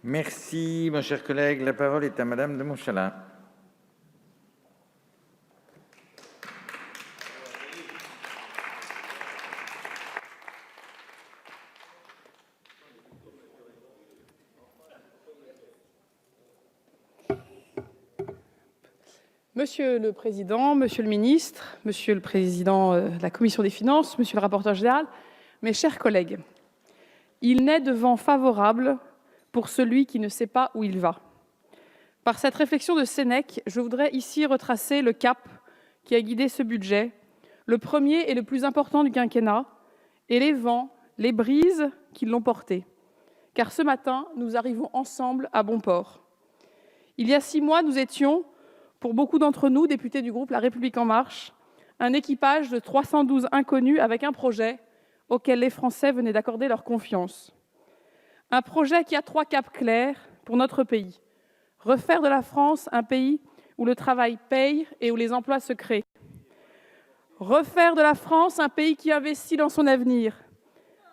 Merci, mon cher collègue. La parole est à Madame de Montchalin. Monsieur le Président, Monsieur le Ministre, Monsieur le Président de la Commission des Finances, Monsieur le rapporteur général, mes chers collègues, il n'est de vent favorable pour celui qui ne sait pas où il va. Par cette réflexion de Sénèque, je voudrais ici retracer le cap qui a guidé ce budget, le premier et le plus important du quinquennat, et les vents, les brises qui l'ont porté. Car ce matin, nous arrivons ensemble à bon port. Il y a 6 mois, nous étions, pour beaucoup d'entre nous, députés du groupe La République En Marche, un équipage de 312 inconnus avec un projet auquel les Français venaient d'accorder leur confiance. Un projet qui a 3 caps clairs pour notre pays. Refaire de la France un pays où le travail paye et où les emplois se créent. Refaire de la France un pays qui investit dans son avenir.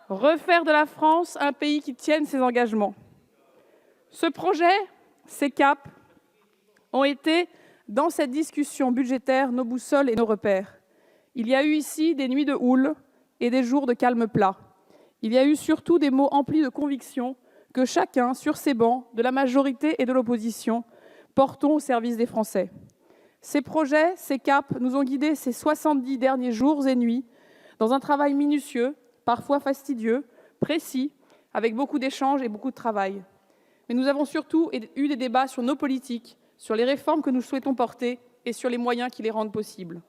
Refaire de la France un pays qui tienne ses engagements. Ce projet, ces caps, ont été, dans cette discussion budgétaire, nos boussoles et nos repères. Il y a eu ici des nuits de houle et des jours de calme plat. Il y a eu surtout des mots emplis de conviction que chacun, sur ces bancs, de la majorité et de l'opposition, portons au service des Français. Ces projets, ces caps, nous ont guidés ces 70 derniers jours et nuits dans un travail minutieux, parfois fastidieux, précis, avec beaucoup d'échanges et beaucoup de travail. Mais nous avons surtout eu des débats sur nos politiques, sur les réformes que nous souhaitons porter et sur les moyens qui les rendent possibles.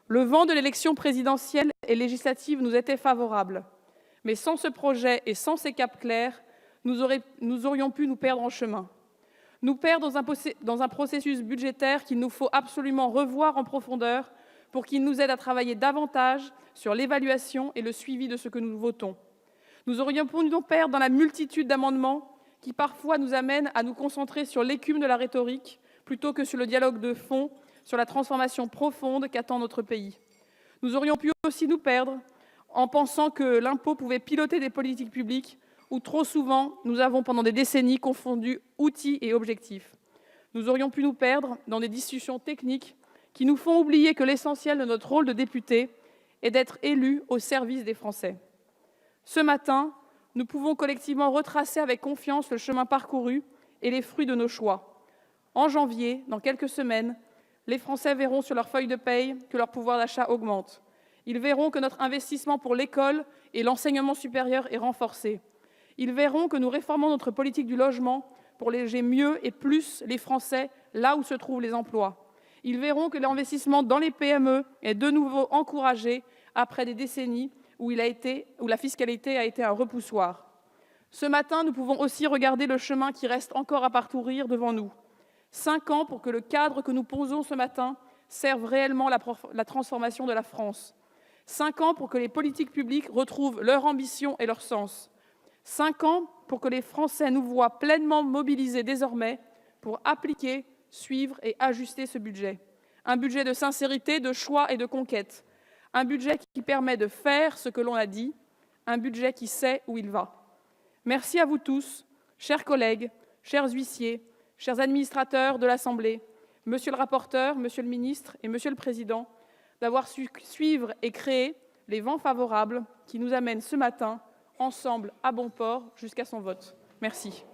Le vent de l'élection présidentielle et législative nous était favorable, mais sans ce projet et sans ces caps clairs, nous aurions pu nous perdre en chemin. Nous perdre dans un processus budgétaire qu'il nous faut absolument revoir en profondeur pour qu'il nous aide à travailler davantage sur l'évaluation et le suivi de ce que nous votons. Nous aurions pu nous perdre dans la multitude d'amendements qui parfois nous amènent à nous concentrer sur l'écume de la rhétorique plutôt que sur le dialogue de fond, sur la transformation profonde qu'attend notre pays. Nous aurions pu aussi nous perdre en pensant que l'impôt pouvait piloter des politiques publiques où trop souvent nous avons pendant des décennies confondu outils et objectifs. Nous aurions pu nous perdre dans des discussions techniques qui nous font oublier que l'essentiel de notre rôle de député est d'être élus au service des Français. Ce matin, nous pouvons collectivement retracer avec confiance le chemin parcouru et les fruits de nos choix. En janvier, dans quelques semaines, les Français verront sur leur feuille de paye que leur pouvoir d'achat augmente. Ils verront que notre investissement pour l'école et l'enseignement supérieur est renforcé. Ils verront que nous réformons notre politique du logement pour loger mieux et plus les Français là où se trouvent les emplois. Ils verront que l'investissement dans les PME est de nouveau encouragé après des décennies où la fiscalité a été un repoussoir. Ce matin, nous pouvons aussi regarder le chemin qui reste encore à parcourir devant nous. 5 ans pour que le cadre que nous posons ce matin serve réellement la transformation de la France. 5 ans pour que les politiques publiques retrouvent leur ambition et leur sens. 5 ans pour que les Français nous voient pleinement mobilisés désormais pour appliquer, suivre et ajuster ce budget. Un budget de sincérité, de choix et de conquête. Un budget qui permet de faire ce que l'on a dit, un budget qui sait où il va. Merci à vous tous, chers collègues, chers huissiers, chers administrateurs de l'Assemblée, Monsieur le rapporteur, Monsieur le ministre et Monsieur le Président, d'avoir su suivre et créer les vents favorables qui nous amènent ce matin, ensemble, à bon port jusqu'à son vote. Merci.